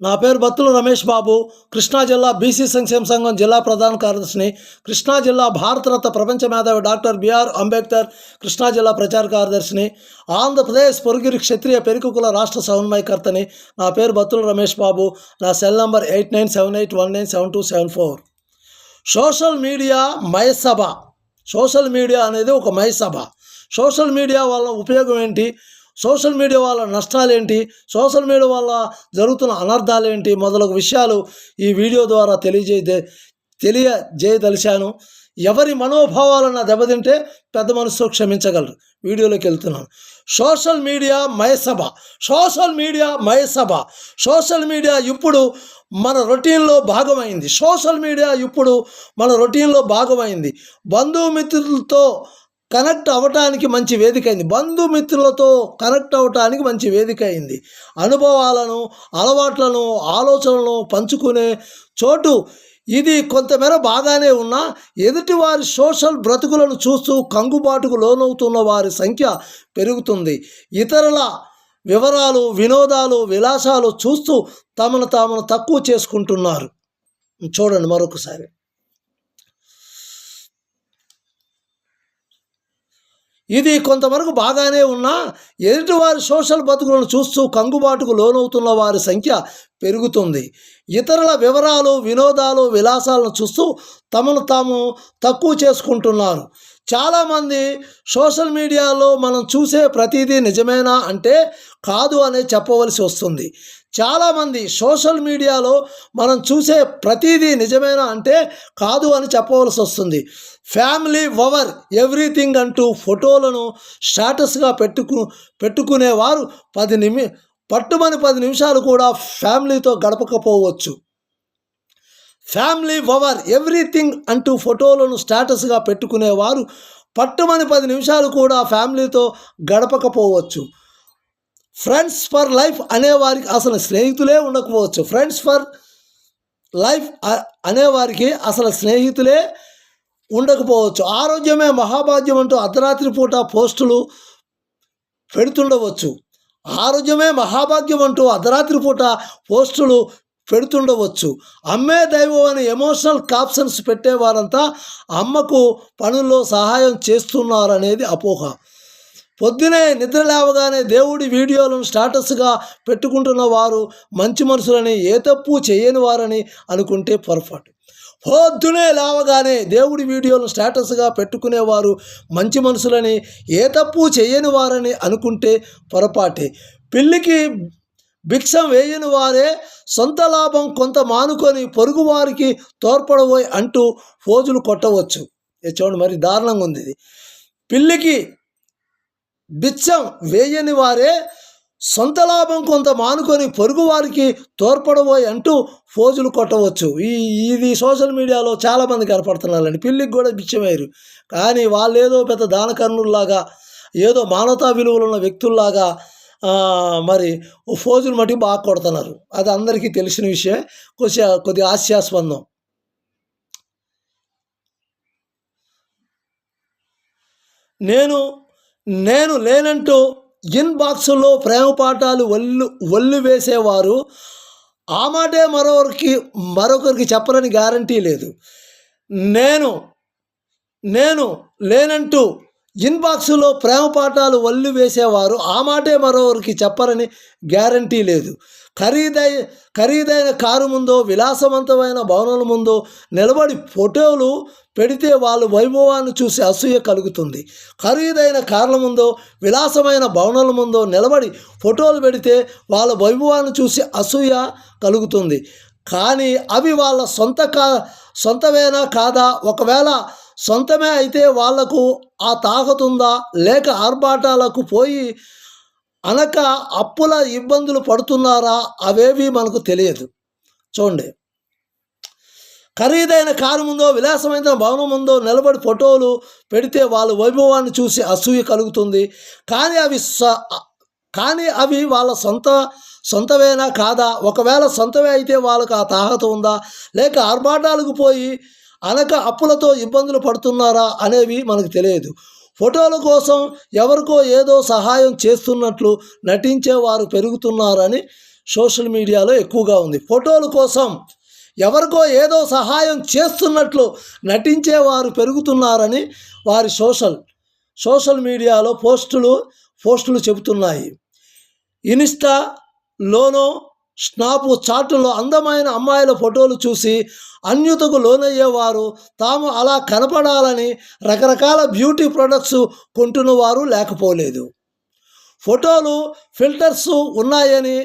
నా పేరు బత్తుల రమేష్ బాబు. కృష్ణా జిల్లా బీసీ సంక్షేమ సంఘం జిల్లా ప్రధాన కార్యదర్శిని. కృష్ణా జిల్లా భారతరత్న ప్రపంచ మేధావి డాక్టర్ బిఆర్ అంబేద్కర్ కృష్ణా జిల్లా ప్రచార కార్యదర్శిని. ఆంధ్రప్రదేశ్ పొరుగురి క్షత్రియ పెరుకుకుల రాష్ట్ర సమన్వయకర్తని. నా పేరు బత్తుల రమేష్ బాబు. నా cell number 8978197274. Social media Mayasabha. Social media అనేది ఒక మయసభ. సోషల్ మీడియా వల్ల ఉపయోగం ఏంటి, సోషల్ మీడియా వల్ల నష్టాలు ఏంటి, సోషల్ మీడియా వల్ల జరుగుతున్న అనర్థాలు ఏంటి మొదలగు విషయాలు ఈ వీడియో ద్వారా తెలియజేయదలిచాను. ఎవరి మనోభావాలన్న దెబ్బతింటే పెద్ద మనసుతో క్షమించగలరు. వీడియోలోకి వెళ్తున్నాను. Social media Mayasabha. Social media Mayasabha. Social media ఇప్పుడు మన రొటీన్లో భాగమైంది. సోషల్ మీడియా ఇప్పుడు మన రొటీన్లో భాగమైంది. బంధుమిత్రులతో కనెక్ట్ అవ్వటానికి మంచి వేదిక అయింది. బంధుమిత్రులతో కనెక్ట్ అవ్వటానికి మంచి వేదిక అయింది. అనుభవాలను, అలవాట్లను, ఆలోచనలను పంచుకునే చోటు ఇది. కొంతమేర బాగానే ఉన్నా ఎదుటి వారి సోషల్ బ్రతుకులను చూస్తూ కంగుబాటుకు లోనవుతున్న వారి సంఖ్య పెరుగుతుంది. ఇతరుల వివరాలు, వినోదాలు, విలాసాలు చూస్తూ తమను తక్కువ చేసుకుంటున్నారు. చూడండి మరొకసారి. ఇది కొంతవరకు బాగానే ఉన్నా ఎదుటివారి సోషల్ బతుకులను చూస్తూ కంగుబాటుకు లోనవుతున్న వారి సంఖ్య పెరుగుతుంది. ఇతరుల వివరాలు, వినోదాలు, విలాసాలను చూస్తూ తమను తక్కువ చేసుకుంటున్నారు. చాలామంది సోషల్ మీడియాలో మనం చూసే ప్రతిదీ నిజమేనా అంటే కాదు అనే చెప్పవలసి వస్తుంది. చాలామంది సోషల్ మీడియాలో మనం చూసే ప్రతిదీ నిజమేనా అంటే కాదు అని చెప్పవలసి వస్తుంది. ఫ్యామిలీ ఓవర్ ఎవ్రీథింగ్ అంటూ ఫోటోలను స్టేటస్గా పెట్టుకునేవారు 10 నిమిషాలు కూడా ఫ్యామిలీతో గడపకపోవచ్చు. ఫ్యామిలీ ఓవర్ ఎవ్రీథింగ్ అంటూ ఫోటోలను స్టేటస్గా పెట్టుకునేవారు 10 నిమిషాలు కూడా ఫ్యామిలీతో గడపకపోవచ్చు. ఫ్రెండ్స్ ఫర్ లైఫ్ అనేవారికి అసలు స్నేహితులే ఉండకపోవచ్చు. ఫ్రెండ్స్ ఫర్ లైఫ్ అనేవారికి అసలు స్నేహితులే ఉండకపోవచ్చు. ఆరోగ్యమే మహాభాగ్యం అంటూ అర్ధరాత్రి పూట పోస్టులు పెడుతుండవచ్చు. ఆరోగ్యమే మహాభాగ్యం అంటూ అర్ధరాత్రి పూట పోస్టులు పెడుతుండవచ్చు. అమ్మే దైవం అని ఎమోషనల్ క్యాప్షన్స్ పెట్టేవారంతా అమ్మకు పనుల్లో సహాయం చేస్తున్నారనేది అపోహ. పొద్దునే నిద్ర లేవగానే దేవుడి వీడియోలను స్టేటస్గా పెట్టుకుంటున్న వారు మంచి మనుషులని, ఏ తప్పు చేయని వారని అనుకుంటే పొరపాటు. పొద్దునే లేవగానే దేవుడి వీడియోలను స్టేటస్గా పెట్టుకునేవారు మంచి మనుషులని, ఏ తప్పు చేయని వారని అనుకుంటే పొరపాటే. పిల్లికి భిక్షం వేయని వారే సొంత లాభం కొంత మానుకొని పొరుగువారికి తోడ్పడబోయి అంటూ ఫోజులు కొట్టవచ్చు. చూడండి, మరి దారుణంగా ఉంది ఇది. పిల్లికి భిక్షం వేయని వారే సొంత లాభం కొంత మానుకొని పొరుగు వారికి తోడ్పడబోయి అంటూ ఫోజులు కొట్టవచ్చు. ఇది సోషల్ మీడియాలో చాలామంది కనపడుతున్నారండి. పిల్లికి కూడా భిక్షం వేయరు, కానీ వాళ్ళు ఏదో పెద్ద దానకర్ణుల్లాగా, ఏదో మానవతా విలువలు ఉన్న వ్యక్తుల్లాగా మరి ఫోజులు మట్టి బాగా కొడుతున్నారు. అది అందరికీ తెలిసిన విషయమే. కొద్దిగా హాస్యాస్పందం. నేను లేనంటూ ఇన్బాక్స్లో ప్రేమ పాఠాలు ఒళ్ళు వేసేవారు ఆ మాటే మరొకరికి చెప్పరని గ్యారంటీ లేదు. నేను లేనంటూ ఇన్బాక్స్లో ప్రేమ పాఠాలు ఒళ్ళు వేసేవారు ఆ మాటే మరొకరికి చెప్పరని గ్యారంటీ లేదు. ఖరీదైన కారు ముందో, విలాసవంతమైన భవనాల ముందో నిలబడి ఫోటోలు పెడితే వాళ్ళ వైభవాన్ని చూసి అసూయ కలుగుతుంది. ఖరీదైన కార్ల ముందో, విలాసమైన భవనాల ముందో నిలబడి ఫోటోలు పెడితే వాళ్ళ వైభవాన్ని చూసి అసూయ కలుగుతుంది. కానీ అవి వాళ్ళ సొంతమేనా కాదా? ఒకవేళ సొంతమే అయితే వాళ్లకు ఆ తాకతుందా, లేక ఆర్భాటాలకు పోయి అనక అప్పుల ఇబ్బందులు పడుతున్నారా? అవేవి మనకు తెలియదు. చూడండి, ఖరీదైన కారు ముందో, విలాసమైన భవనం ముందో నిలబడి ఫోటోలు పెడితే వాళ్ళ వైభవాన్ని చూసి అసూయ కలుగుతుంది. కానీ అవి వాళ్ళ సొంతమేనా కాదా? ఒకవేళ సొంతమే అయితే వాళ్ళకు ఆ తాహత ఉందా, లేక ఆర్భాటాలకు పోయి అనక అప్పులతో ఇబ్బందులు పడుతున్నారా అనేవి మనకు తెలియదు. ఫోటోల కోసం ఎవరికో ఏదో సహాయం చేస్తున్నట్లు నటించేవారు పెరుగుతున్నారని సోషల్ మీడియాలో ఎక్కువగా ఉంది. ఫోటోల కోసం ఎవరికో ఏదో సహాయం చేస్తున్నట్లు నటించేవారు పెరుగుతున్నారని వారి సోషల్ మీడియాలో పోస్టులు చెబుతున్నాయి. ఇన్స్టాలోనో స్నాప్ చాట్లో అందమైన అమ్మాయిల ఫోటోలు చూసి అన్యుతకు లోనయ్యేవారు తాము అలా కనపడాలని రకరకాల బ్యూటీ ప్రొడక్ట్స్ కొంటున్నవారు లేకపోలేదు. ఫోటోలు ఫిల్టర్స్ ఉన్నాయని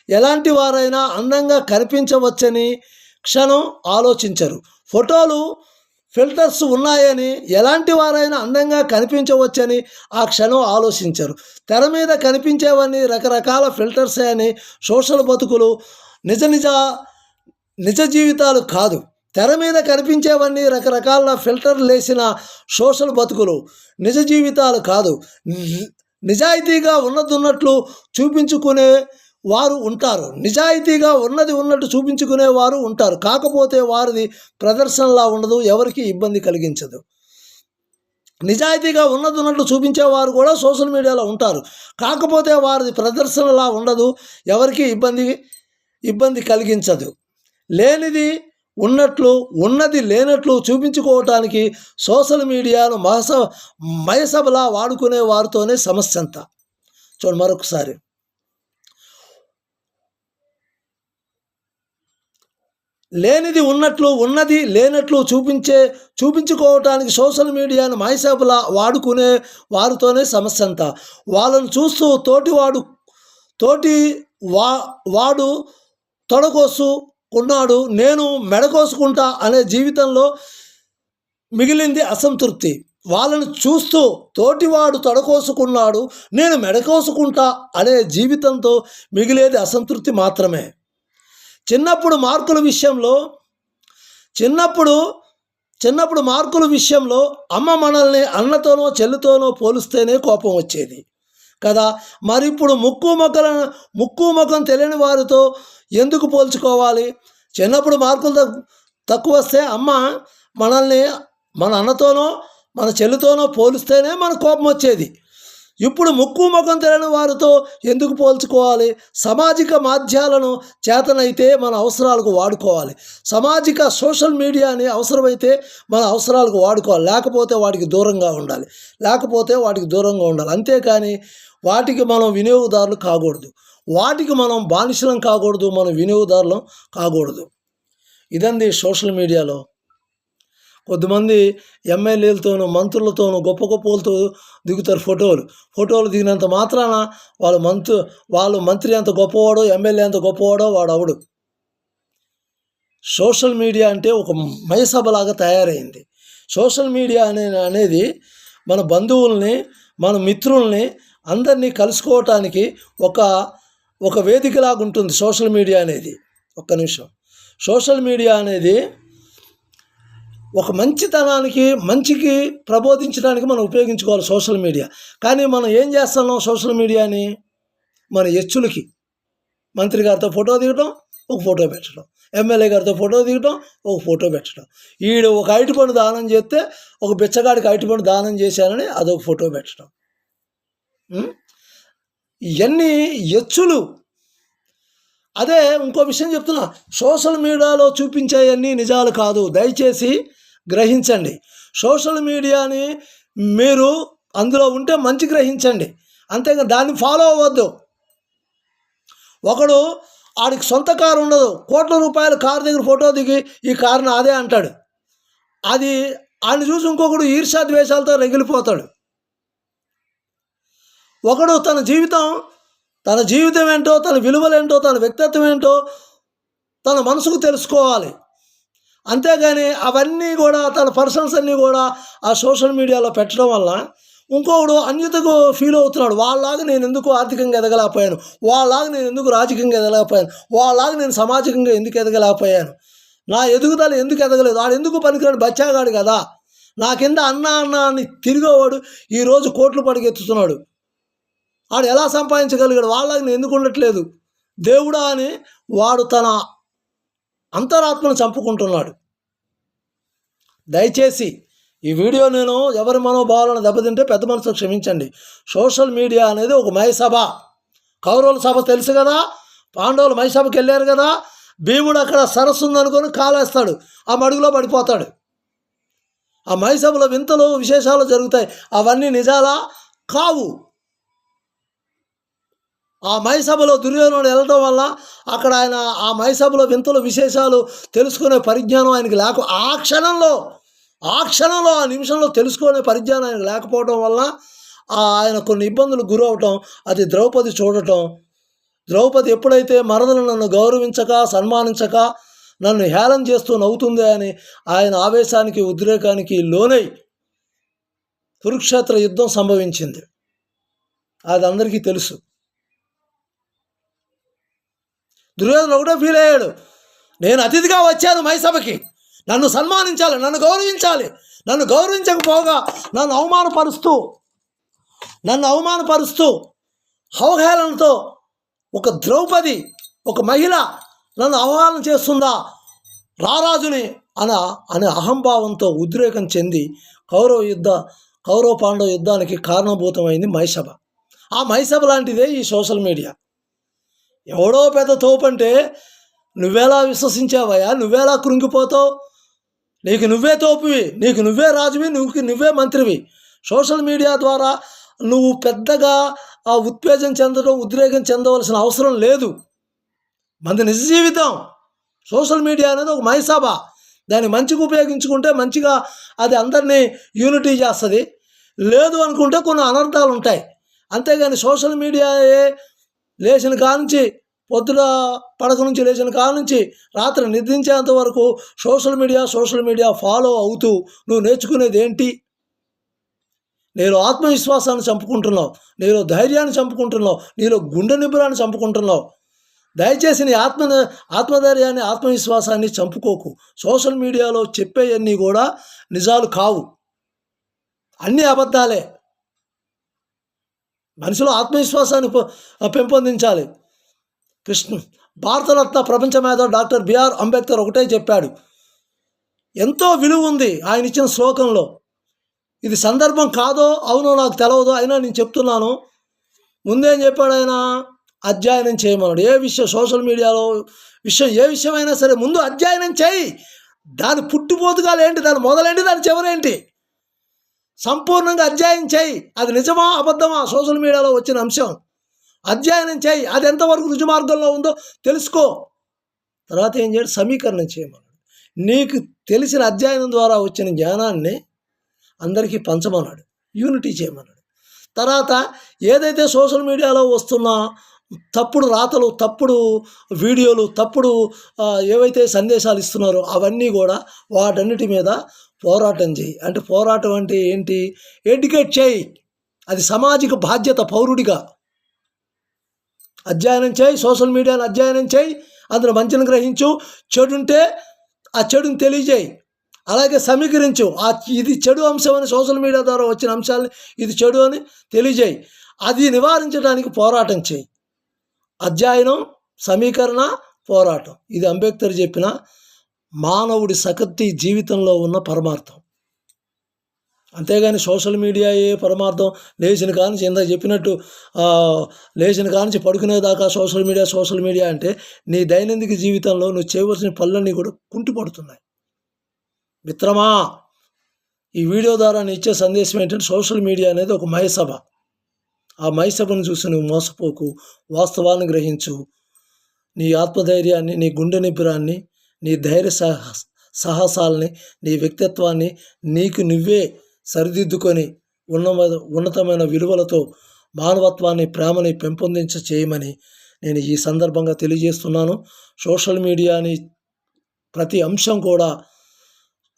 ఎలాంటి వారైనా అందంగా కనిపించవచ్చని క్షణం ఆలోచించరు. ఫోటోలు ఫిల్టర్స్ ఉన్నాయని ఎలాంటి వారైనా అందంగా కనిపించవచ్చని ఆ క్షణం ఆలోచించరు. తెర మీద కనిపించేవన్నీ రకరకాల ఫిల్టర్సే అని సోషల్ బతుకులు నిజ జీవితాలు కాదు. తెర మీద కనిపించేవన్నీ రకరకాల ఫిల్టర్లు వేసిన సోషల్ బతుకులు నిజ జీవితాలు కాదు. నిజాయితీగా ఉన్నట్లు చూపించుకునే వారు ఉంటారు. నిజాయితీగా ఉన్నట్టు చూపించుకునేవారు ఉంటారు. కాకపోతే వారిది ప్రదర్శనలా ఉండదు, ఎవరికి ఇబ్బంది కలిగించదు. నిజాయితీగా ఉన్నట్లు చూపించేవారు కూడా సోషల్ మీడియాలో ఉంటారు. కాకపోతే వారిది ప్రదర్శనలా ఉండదు, ఎవరికి ఇబ్బంది కలిగించదు. లేనిది ఉన్నట్లు ఉన్నది లేనట్లు చూపించుకోవటానికి సోషల్ మీడియాను మయసభలా వాడుకునే వారితోనే సమస్య అంతా. చూడండి మరొకసారి, లేనిది ఉన్నట్లు ఉన్నది లేనట్లు చూపించుకోవటానికి సోషల్ మీడియాను మయసభలా వాడుకునే వారితోనే సమస్య అంతా. వాళ్ళను చూస్తూ వాడు తొడకోసుకున్నాడు, నేను మెడకోసుకుంటా అనే జీవితంలో మిగిలింది అసంతృప్తి. వాళ్ళను చూస్తూ తోటివాడు తొడకోసుకున్నాడు, నేను మెడకోసుకుంటా అనే జీవితంతో మిగిలేది అసంతృప్తి మాత్రమే. చిన్నప్పుడు మార్కుల విషయంలో అమ్మ మనల్ని అన్నతోనో చెల్లితోనో పోలిస్తేనే కోపం వచ్చేది కదా. మరి ఇప్పుడు ముక్కు ముఖం తెలియని వారితో ఎందుకు పోల్చుకోవాలి? చిన్నప్పుడు మార్కులు తక్కువ వస్తే అమ్మ మనల్ని మన అన్నతోనో మన చెల్లితోనో పోలిస్తేనే మన కోపం వచ్చేది. ఇప్పుడు ముక్కు ముఖం తెలియని వారితో ఎందుకు పోల్చుకోవాలి? సామాజిక మాధ్యాలను చేతనైతే మన అవసరాలకు వాడుకోవాలి. సోషల్ మీడియాని అవసరమైతే మన అవసరాలకు వాడుకోవాలి, లేకపోతే వాటికి దూరంగా ఉండాలి. అంతేకాని వాటికి మనం వినియోగదారులు కాకూడదు, వాటికి మనం బానిసలం కాకూడదు, మనం వినియోగదారులం కాకూడదు. ఇదండి సోషల్ మీడియాలో. కొద్దిమంది ఎమ్మెల్యేలతోనూ మంత్రులతోనూ గొప్పలతో దిగుతారు ఫోటోలు దిగినంత మాత్రాన వాళ్ళు మంత్రి ఎంత గొప్పవాడో ఎమ్మెల్యే ఎంత గొప్పవాడో వాడు అవడు. సోషల్ మీడియా అంటే ఒక మయసభలాగా తయారైంది. సోషల్ మీడియా అనేది మన బంధువుల్ని మన మిత్రుల్ని అందరినీ కలుసుకోవటానికి ఒక వేదికలాగా ఉంటుంది సోషల్ మీడియా అనేది. ఒక్క నిమిషం. సోషల్ మీడియా అనేది ఒక మంచికి ప్రబోధించడానికి మనం ఉపయోగించుకోవాలి సోషల్ మీడియా. కానీ మనం ఏం చేస్తున్నాం సోషల్ మీడియాని? మన ఎచ్చులకి మంత్రి గారితో ఫోటో దిగటం, ఒక ఫోటో పెట్టడం, ఎమ్మెల్యే గారితో ఫోటో దిగటం, ఒక ఫోటో పెట్టడం, ఈడు ఒక అరటిపండు దానం చేస్తే ఒక బిచ్చగాడికి అరటిపండు దానం చేశానని అదొక ఫోటో పెట్టడం. ఇవన్నీ ఎచ్చులు. అదే ఇంకో విషయం చెప్తున్నా, సోషల్ మీడియాలో చూపించేవన్నీ నిజాలు కాదు, దయచేసి గ్రహించండి. సోషల్ మీడియాని మీరు అందులో ఉంటే మంచి గ్రహించండి, అంతేగా దాన్ని ఫాలో అవ్వద్దు. ఒకడు ఆడికి సొంత కారు ఉండదు, కోట్ల రూపాయల కారు దగ్గర ఫోటో దిగి ఈ కారుని అదే అంటాడు. అది ఆయన చూసి ఇంకొకడు ఈర్ష్యా ద్వేషాలతో రగిలిపోతాడు. ఒకడు తన జీవితం ఏంటో, తన విలువలేంటో, తన వ్యక్తిత్వం ఏంటో తన మనసుకు తెలుసుకోవాలి. అంతేగాని అవన్నీ కూడా తన పర్సనల్స్ అన్నీ కూడా ఆ సోషల్ మీడియాలో పెట్టడం వల్ల ఇంకొకడు అన్యతకు ఫీల్ అవుతున్నాడు. వాళ్ళలాగా నేను ఎందుకు ఆర్థికంగా ఎదగలేకపోయాను, వాళ్ళలాగా నేను ఎందుకు రాజకీయంగా ఎదగలేకపోయాను, వాళ్ళలాగా నేను సామాజికంగా ఎందుకు ఎదగలేకపోయాను, నా ఎదుగుదల ఎందుకు ఎదగలేదు, వాడు ఎందుకు పనికిరాడు బచ్చాగాడు కదా, నా కింద అన్న అని తిరిగేవాడు ఈరోజు కోట్లు పడిగెత్తుతున్నాడు, వాడు ఎలా సంపాదించగలిగాడు, వాళ్ళలాగా నేను ఎందుకు ఉండట్లేదు దేవుడా అని వాడు తన అంతరాత్మను చంపుకుంటున్నాడు. దయచేసి ఈ వీడియో నేను ఎవరి మనోభావాలను దెబ్బతింటే పెద్ద మనసుకు క్షమించండి. సోషల్ మీడియా అనేది ఒక మయసభ. కౌరవుల సభ తెలుసు కదా, పాండవులు మైసభకి వెళ్ళారు కదా, భీముడు అక్కడ సరస్సు ఉందనుకొని కాలేస్తాడు, ఆ మడుగులో పడిపోతాడు. ఆ మైసభలో వింతలు విశేషాలు జరుగుతాయి. అవన్నీ నిజాలా? కావు. ఆ మైసభలో దుర్యోధనుడు వెళ్ళడం వల్ల అక్కడ ఆయన ఆ మైసభలో వింతలు విశేషాలు తెలుసుకునే పరిజ్ఞానం ఆయనకి ఆ క్షణంలో ఆ నిమిషంలో తెలుసుకునే పరిజ్ఞానం ఆయనకు లేకపోవడం వల్ల ఆయన కొన్ని ఇబ్బందులు గురవటం, అది ద్రౌపది చూడటం. ద్రౌపది ఎప్పుడైతే మరదలు నన్ను గౌరవించక సన్మానించక నన్ను హేళన చేస్తూ నవ్వుతుంది అని ఆయన ఆవేశానికి ఉద్రేకానికి లోనై కురుక్షేత్ర యుద్ధం సంభవించింది. అది అందరికీ తెలుసు. దుర్యోధనుడు ఒకటే ఫీల్ అయ్యాడు, నేను అతిథిగా వచ్చాను మైసభకి, నన్ను సన్మానించాలి, నన్ను గౌరవించాలి. నన్ను గౌరవించకపోగా నన్ను అవమానపరుస్తూ అవహేళనతో ఒక ద్రౌపది, ఒక మహిళ నన్ను అవహేళన చేస్తుందా రారాజుని అనే అహంభావంతో ఉద్రేకం చెంది కౌరవ పాండవ యుద్ధానికి కారణభూతమైంది మైసభ. ఆ మైసభ లాంటిదే ఈ సోషల్ మీడియా. ఎవడో పెద్ద తోపంటే నువ్వెలా విశ్వసించావయ్యా? నువ్వెలా కృంగిపోతావు? నీకు నువ్వే తోపువి, నీకు నువ్వే రాజువి, నువ్వే మంత్రివి. సోషల్ మీడియా ద్వారా నువ్వు పెద్దగా ఉద్రేకం చెందవలసిన అవసరం లేదు. మంది నిజ జీవితం. సోషల్ మీడియా అనేది ఒక మైసభ. దాన్ని మంచిగా ఉపయోగించుకుంటే మంచిగా అది అందరినీ యూనిటీ చేస్తుంది. లేదు అనుకుంటే కొన్ని అనర్థాలు ఉంటాయి. అంతేగాని సోషల్ మీడియాయే లేచిన కానుంచి పొద్దున పడక నుంచి లేచిన కానుంచి రాత్రి నిద్రించేంత వరకు సోషల్ మీడియా ఫాలో అవుతూ నువ్వు నేర్చుకునేది ఏంటి? నీలో ఆత్మవిశ్వాసాన్ని చంపుకుంటున్నావు, నీలో ధైర్యాన్ని చంపుకుంటున్నావు, నీలో గుండె నిబ్బరాన్ని చంపుకుంటున్నావు. దయచేసి నీ ఆత్మధైర్యాన్ని ఆత్మవిశ్వాసాన్ని చంపుకోకు. సోషల్ మీడియాలో చెప్పేవన్నీ కూడా నిజాలు కావు, అన్నీ అబద్ధాలే. మనిషిలో ఆత్మవిశ్వాసాన్ని పెంపొందించాలి. భారతరత్న ప్రపంచ మేధావి డాక్టర్ బిఆర్ అంబేద్కర్ ఒకటే చెప్పాడు, ఎంతో విలువ ఉంది ఆయన ఇచ్చిన శ్లోకంలో. ఇది సందర్భం కాదో అవునో నాకు తెలియదు, అయినా నేను చెప్తున్నాను. ముందేం చెప్పాడు ఆయన? అధ్యయనం చేయమన్నాడు. ఏ విషయం, సోషల్ మీడియాలో ఏ విషయమైనా సరే ముందు అధ్యయనం చేయి. దాని పుట్టుపోతుగాలు ఏంటి, దాని మొదలేంటి, దాని చివరేంటి, సంపూర్ణంగా అధ్యయనం చేయి. అది నిజమా అబద్ధమా సోషల్ మీడియాలో వచ్చిన అంశం అధ్యయనం చేయి. అది ఎంతవరకు రుజు మార్గంలో ఉందో తెలుసుకో. తర్వాత ఏం చేయాలి? సమీకరణం చేయమన్నాడు. నీకు తెలిసిన అధ్యయనం ద్వారా వచ్చిన జ్ఞానాన్ని అందరికీ పంచమన్నాడు, యూనిటీ చేయమన్నాడు. తర్వాత ఏదైతే సోషల్ మీడియాలో వస్తున్న తప్పుడు రాతలు, తప్పుడు వీడియోలు, తప్పుడు ఏవైతే సందేశాలు ఇస్తున్నారో అవన్నీ కూడా వాటన్నిటి మీద పోరాటం చేయి. అంటే పోరాటం అంటే ఏంటి? ఎడ్యుకేట్ చేయి. అది సామాజిక బాధ్యత. పౌరుడిగా అధ్యయనం చేయి, సోషల్ మీడియాను అధ్యయనం చేయి, అందులో మంచిని గ్రహించు, చెడుంటే ఆ చెడుని తెలియజేయి. అలాగే సమీకరించు. ఇది చెడు అంశం అని సోషల్ మీడియా ద్వారా వచ్చిన అంశాలని ఇది చెడు అని తెలియజేయి. అది నివారించడానికి పోరాటం చేయి. అధ్యయనం, సమీకరణ, పోరాటం. ఇది అంబేద్కర్ చెప్పిన మానవుడి సకత్తి జీవితంలో ఉన్న పరమార్థం. అంతేగాని సోషల్ మీడియా ఏ పరమార్థం లేచిన కానుంచి ఇందాక చెప్పినట్టు లేచిన కానుంచి పడుకునేదాకా సోషల్ మీడియా అంటే నీ దైనందిక జీవితంలో నువ్వు చేయవలసిన పనులన్నీ కూడా కుంటిపడుతున్నాయి. మిత్రమా, ఈ వీడియో ద్వారా నేను ఇచ్చే సందేశం ఏంటంటే సోషల్ మీడియా అనేది ఒక మైసభ. ఆ మైసభను చూసి నువ్వు మోసపోకు, వాస్తవాన్ని గ్రహించు. నీ ఆత్మధైర్యాన్ని, నీ గుండె నిబ్బరాన్ని, నీ ధైర్య సాహసాలని, నీ వ్యక్తిత్వాన్ని నీకు నువ్వే సరిదిద్దుకొని ఉన్నతమైన విలువలతో మానవత్వాన్ని, ప్రేమని చేయమని నేను ఈ సందర్భంగా తెలియజేస్తున్నాను. సోషల్ మీడియాని ప్రతి అంశం కూడా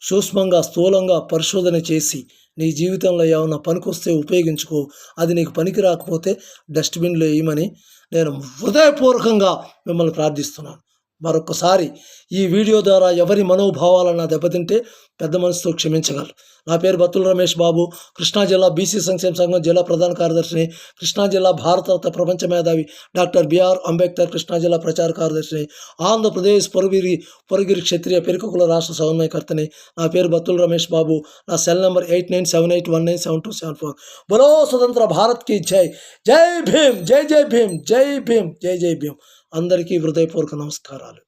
సూక్ష్మంగా, స్థూలంగా పరిశోధన చేసి నీ జీవితంలో ఏమన్నా పనికొస్తే ఉపయోగించుకో. అది నీకు పనికి రాకపోతే డస్ట్బిన్లో వేయమని నేను హృదయపూర్వకంగా మిమ్మల్ని ప్రార్థిస్తున్నాను. మరొకసారి ఈ వీడియో ద్వారా ఎవరి మనోభావాలన్నా దెబ్బతింటే పెద్ద మనసుతో క్షమించగలరు. నా పేరు బత్తుల రమేష్ బాబు, కృష్ణా జిల్లా బీసీ సంక్షేమ సంఘం జిల్లా ప్రధాన కార్యదర్శిని, కృష్ణా జిల్లా భారతరత్న ప్రపంచ మేధావి డాక్టర్ బిఆర్ అంబేద్కర్ కృష్ణా జిల్లా ప్రచార కార్యదర్శిని, ఆంధ్రప్రదేశ్ పొరుగిరి క్షత్రియ పెరుకుల రాష్ట్ర సమన్వయకర్తని. నా పేరు బత్తుల రమేష్ బాబు. నా సెల్ నెంబర్ 8978197274. బలో స్వతంత్ర భారత్ కి జై. జై భీమ్, జై జై భీమ్, జై భీమ్, జై జై భీమ్. అందరికీ హృదయపూర్వక నమస్కారాలు.